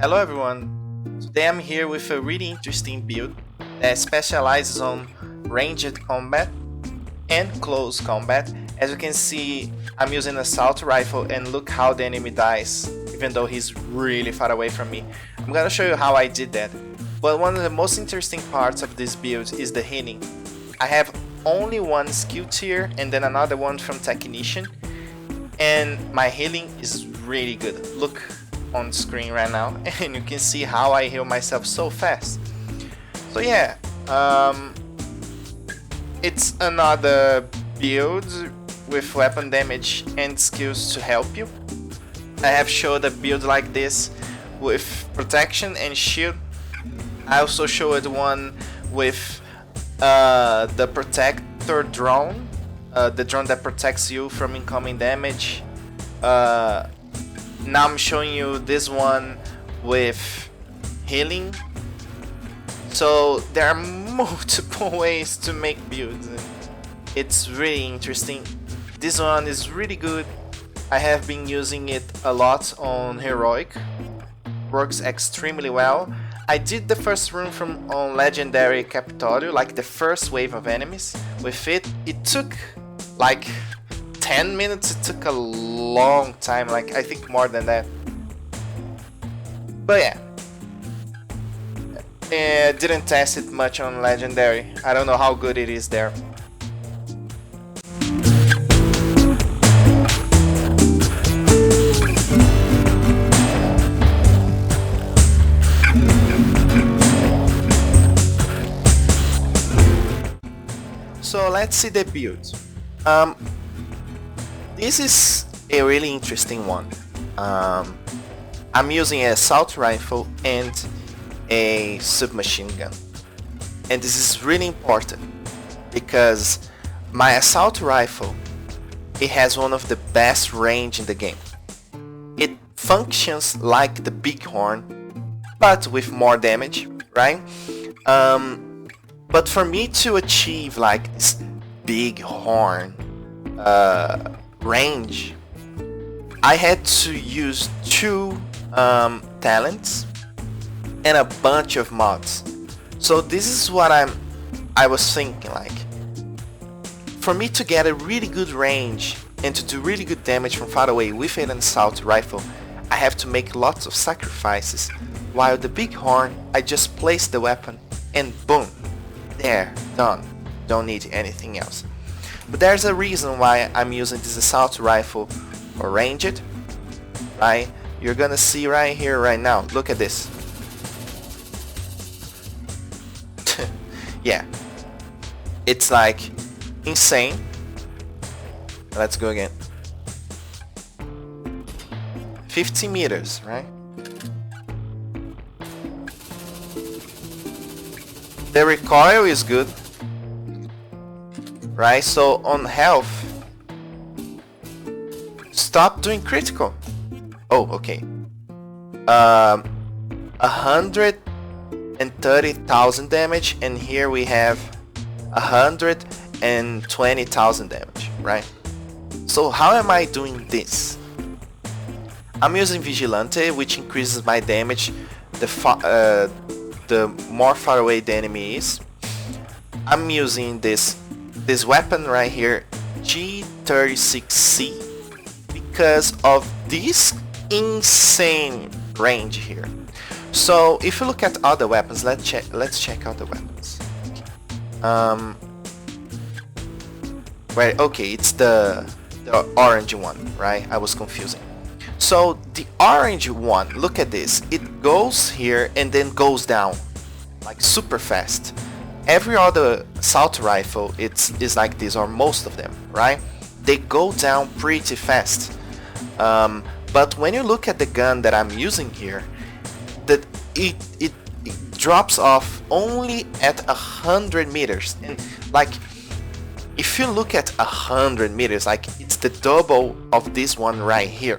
Hello everyone, today I'm here with a really interesting build that specializes on ranged combat and close combat. As you can see, I'm using an assault rifle and look how the enemy dies, even though he's really far away from me. I'm gonna show you how I did that. But one of the most interesting parts of this build is the healing. I have only one skill tier and then another one from Technician, and my healing is really good. Look on screen right now and you can see how I heal myself so fast. So yeah, it's another build with weapon damage and skills to help you. I have showed a build like this with protection and shield. I also showed one with the protector drone, the drone that protects you from incoming damage. Now I'm showing you this one with healing. So there are multiple ways to make builds. It's really interesting. This one is really good. I have been using it a lot on Heroic. Works extremely well. I did the first run from on Legendary Capitolio, like the first wave of enemies. With it, it took like 10 minutes. It took a long time, like I think more than that. But yeah, didn't test it much on Legendary. I don't know how good it is there. So let's see the build. This is a really interesting one. I'm using an assault rifle and a submachine gun. And this is really important because my assault rifle, it has one of the best range in the game. It functions like the Bighorn, but with more damage, right? But for me to achieve like this Bighorn range, I had to use two talents and a bunch of mods. So this is what I was thinking, like, for me to get a really good range and to do really good damage from far away with an assault rifle, I have to make lots of sacrifices, while the Bighorn, I just place the weapon and boom, there, done. Don't need anything else. But there's a reason why I'm using this assault rifle for ranged, right? You're gonna see right here, right now. Look at this. Yeah, it's like insane. Let's go again. 50 meters, right? The recoil is good, right? So on health, stop doing critical. Oh, okay. 130,000 damage, and here we have 120,000 damage, right? So how am I doing this? I'm using Vigilante, which increases my damage the more far away the enemy is. I'm using this weapon right here, G36C, because of this insane range here. So if you look at other weapons, let's check out the weapons. Right, okay, it's the orange one, right? I was confusing. So the orange one, look at this. It goes here and then goes down, like super fast. Every other assault rifle, is like this, or most of them, right? They go down pretty fast. But when you look at the gun that I'm using here, that it drops off only at 100 meters. And like, if you look at 100 meters, like it's the double of this one right here.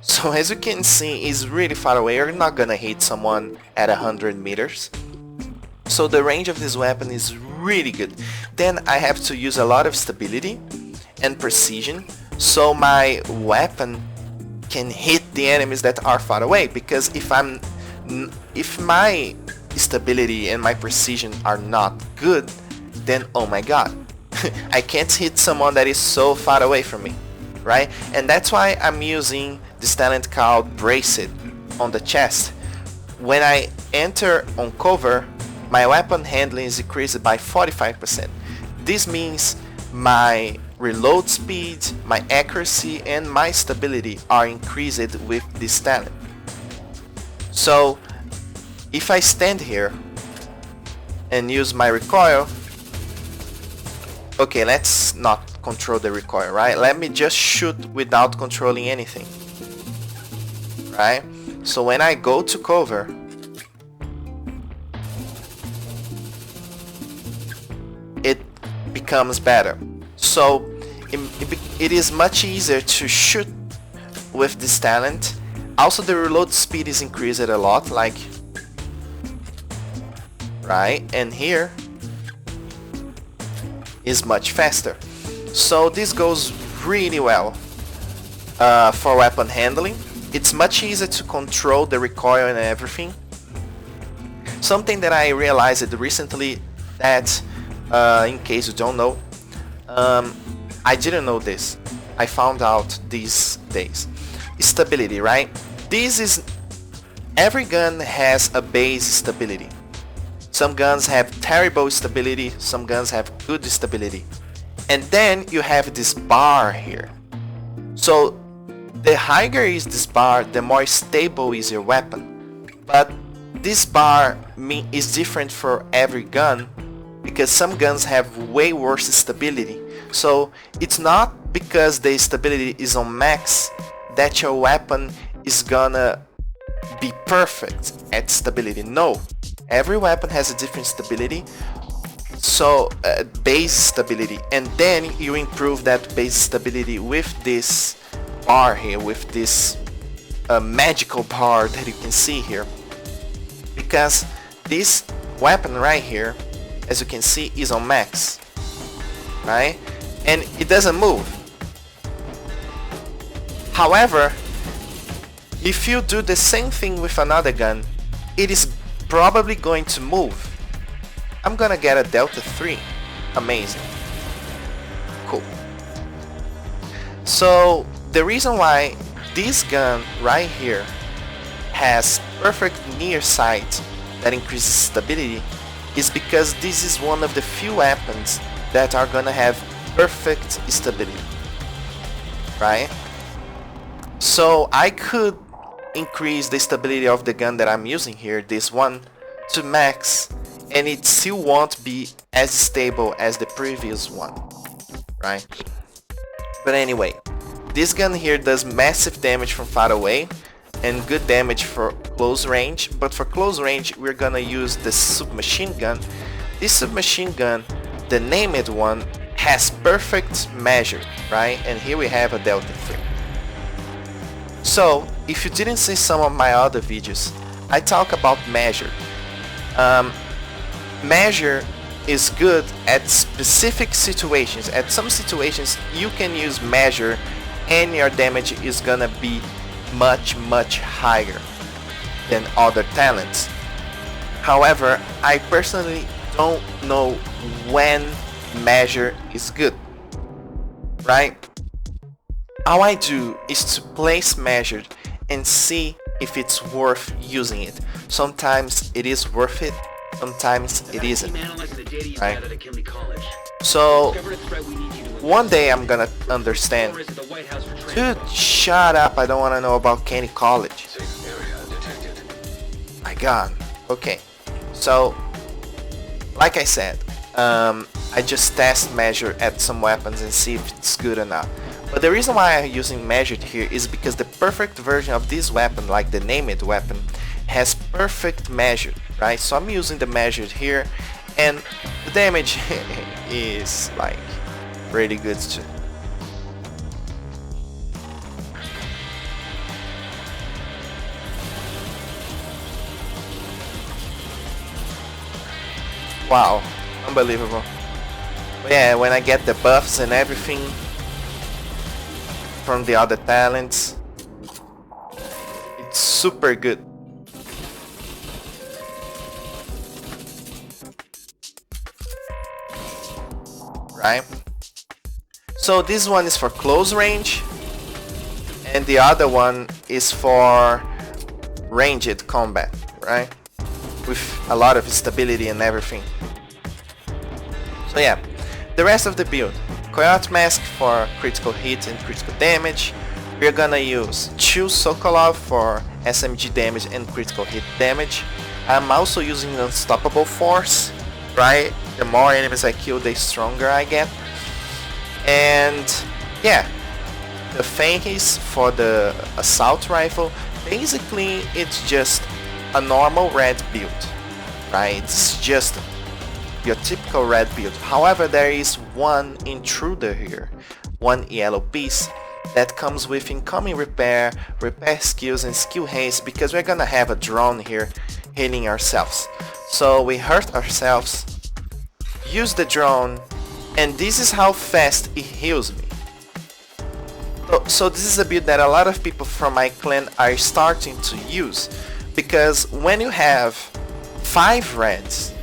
So as you can see, it's really far away. You're not gonna hit someone at 100 meters. So the range of this weapon is really good. Then I have to use a lot of stability and precision. So my weapon can hit the enemies that are far away, because if my stability and my precision are not good, then oh my god, I can't hit someone that is so far away from me, right? And that's why I'm using this talent called Braced on the chest. When I enter on cover, my weapon handling is increased by 45%. This means my reload speed, my accuracy, and my stability are increased with this talent. So if I stand here and use my recoil, okay, let's not control the recoil, right? Let me just shoot without controlling anything, right? So when I go to cover, it becomes better. So it is much easier to shoot with this talent. Also, the reload speed is increased a lot, like right, and here is much faster. So this goes really well for weapon handling. It's much easier to control the recoil and everything. Something that I realized recently, that in case you don't know, I didn't know this, I found out these days. Stability, right? Every gun has a base stability. Some guns have terrible stability, some guns have good stability. And then you have this bar here. So the higher is this bar, the more stable is your weapon. But this bar is different for every gun, because some guns have way worse stability. So it's not because the stability is on max that your weapon is gonna be perfect at stability. No, every weapon has a different stability, so base stability, and then you improve that base stability with this bar here, with this magical bar that you can see here, because this weapon right here, as you can see, is on max, right? And it doesn't move. However, if you do the same thing with another gun, it is probably going to move. I'm gonna get a Delta 3. Amazing. Cool. So the reason why this gun right here has perfect near sight that increases stability is because this is one of the few weapons that are gonna have perfect stability, right? So I could increase the stability of the gun that I'm using here, this one, to max, and it still won't be as stable as the previous one, right? But anyway, this gun here does massive damage from far away and good damage for close range, but for close range we're gonna use the submachine gun. This submachine gun, the named one, has perfect measure, right? And here we have a Delta 3. So if you didn't see some of my other videos, I talk about measure. Measure is good at specific situations. At some situations you can use measure and your damage is gonna be much higher than other talents. However, I personally don't know when measure is good, right? All I do is to place measure and see if it's worth using it. Sometimes it is worth it, sometimes it isn't, right? So one day I'm gonna understand. Dude, shut up, I don't want to know about Kenny College. My god. Okay, so like I said, I just test measure at some weapons and see if it's good or not. But the reason why I'm using measured here is because the perfect version of this weapon, like the named weapon, has perfect measure, right? So I'm using the measured here, and the damage is like pretty good too. Wow, unbelievable. But yeah, when I get the buffs and everything from the other talents, super good. Right? So this one is for close range, and the other one is for ranged combat, right? With a lot of stability and everything. So yeah, the rest of the build. Coyote Mask for critical hit and critical damage. We're gonna use 2 Sokolov for SMG damage and critical hit damage. I'm also using Unstoppable Force, right? The more enemies I kill, the stronger I get. And yeah, the Fenris for the assault rifle. Basically, it's just a normal red build, right? It's just your typical red build. However, there is one intruder here, one yellow piece that comes with incoming repair, repair skills, and skill haste, because we're gonna have a drone here healing ourselves. So we hurt ourselves, use the drone, and this is how fast it heals me. So this is a build that a lot of people from my clan are starting to use, because when you have 5 reds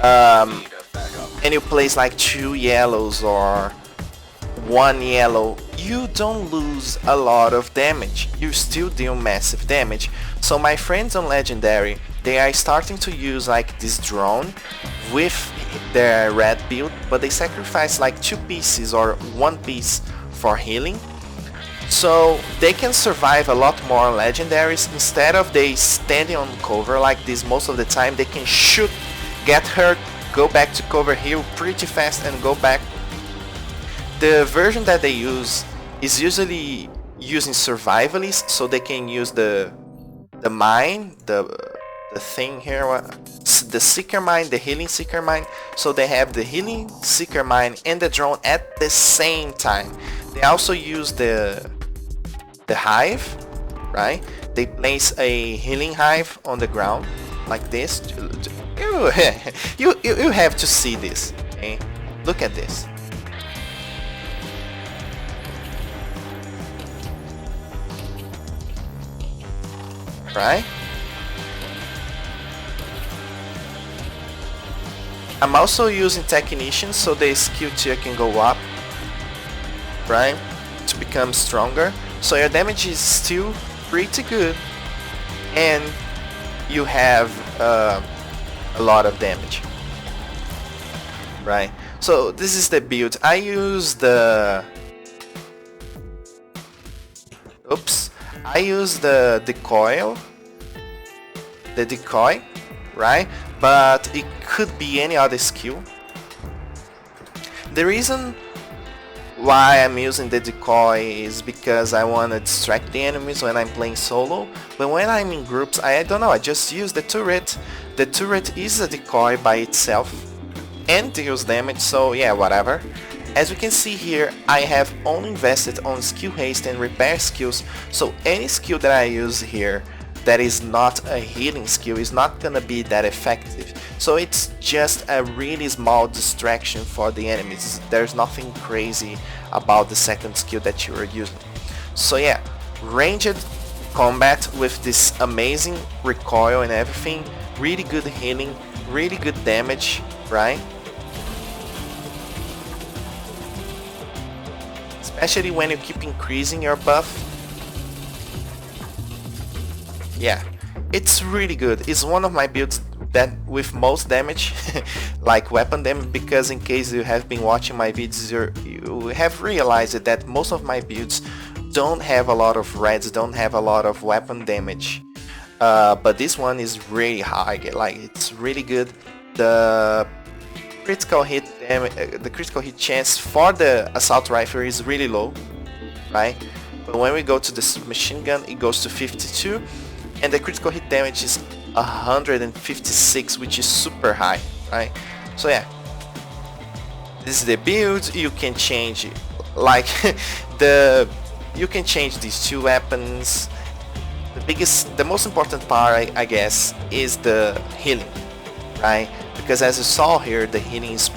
and you place like 2 yellows or 1 yellow, you don't lose a lot of damage. You still deal massive damage. So my friends on Legendary, they are starting to use like this drone with their red build, but they sacrifice like 2 pieces or 1 piece for healing, so they can survive a lot more on legendaries. Instead of they standing on cover like this most of the time, they can shoot, get hurt, go back to cover, heal pretty fast and go back. The version that they use is usually using survivalists, so they can use the mine, the thing here, the seeker mine, the healing seeker mine. So they have the healing seeker mine and the drone at the same time. They also use the hive, right? They place a healing hive on the ground like this. You have to see this, okay? Look at this. Right? I'm also using Technician so the skill tier can go up, right? To become stronger. So your damage is still pretty good and you have a lot of damage, right? So this is the build. I use the decoy, right? But it could be any other skill. The reason why I'm using the decoy is because I want to distract the enemies when I'm playing solo, but when I'm in groups, I don't know, I just use the turret. The turret is a decoy by itself and deals damage, so yeah, whatever. As we can see here, I have only invested on skill haste and repair skills, so any skill that I use here that is not a healing skill is not gonna be that effective. So it's just a really small distraction for the enemies. There's nothing crazy about the second skill that you are using. So yeah, ranged combat with this amazing recoil and everything, really good healing, really good damage, right? Especially when you keep increasing your buff. Yeah, it's really good. It's one of my builds that with most damage, like weapon damage, because in case you have been watching my videos, you have realized that most of my builds don't have a lot of reds, don't have a lot of weapon damage. But this one is really high, like it's really good. The critical hit chance for the assault rifle is really low, right? But when we go to the submachine gun, it goes to 52. And the critical hit damage is 156, which is super high, right? So yeah, this is the build. You can change it, like you can change these 2 weapons. The most important part, I guess, is the healing, right? Because as you saw here, the healing is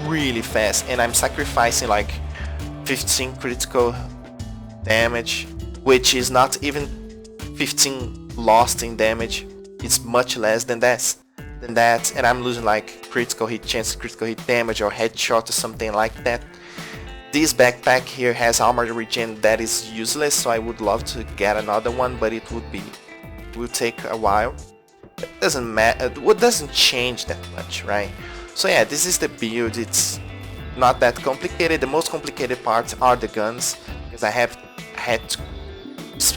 really fast, and I'm sacrificing like 15 critical damage, which is not even 15 lost in damage. It's much less than that. And I'm losing like critical hit chance, critical hit damage, or headshot or something like that. This backpack here has armor regen that is useless, so I would love to get another one, but it will take a while. It doesn't matter, it doesn't change that much, right? So yeah, this is the build. It's not that complicated. The most complicated parts are the guns, because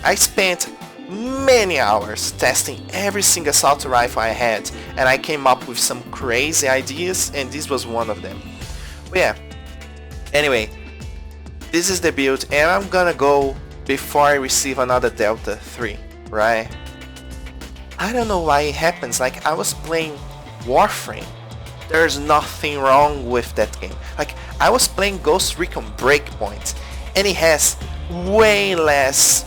I spent many hours testing every single assault rifle I had, and I came up with some crazy ideas, and this was one of them. But yeah, anyway, this is the build, and I'm gonna go before I receive another Delta 3, right? I don't know why it happens. Like, I was playing Warframe. There's nothing wrong with that game. Like, I was playing Ghost Recon Breakpoint, and it has way less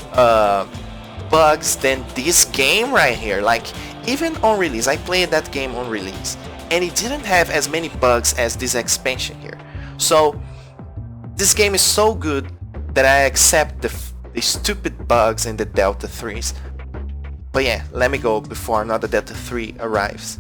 bugs than this game right here. Like, even on release, I played that game on release, and it didn't have as many bugs as this expansion here. So this game is so good that I accept the stupid bugs in the Delta 3s. But yeah, let me go before another Delta 3 arrives.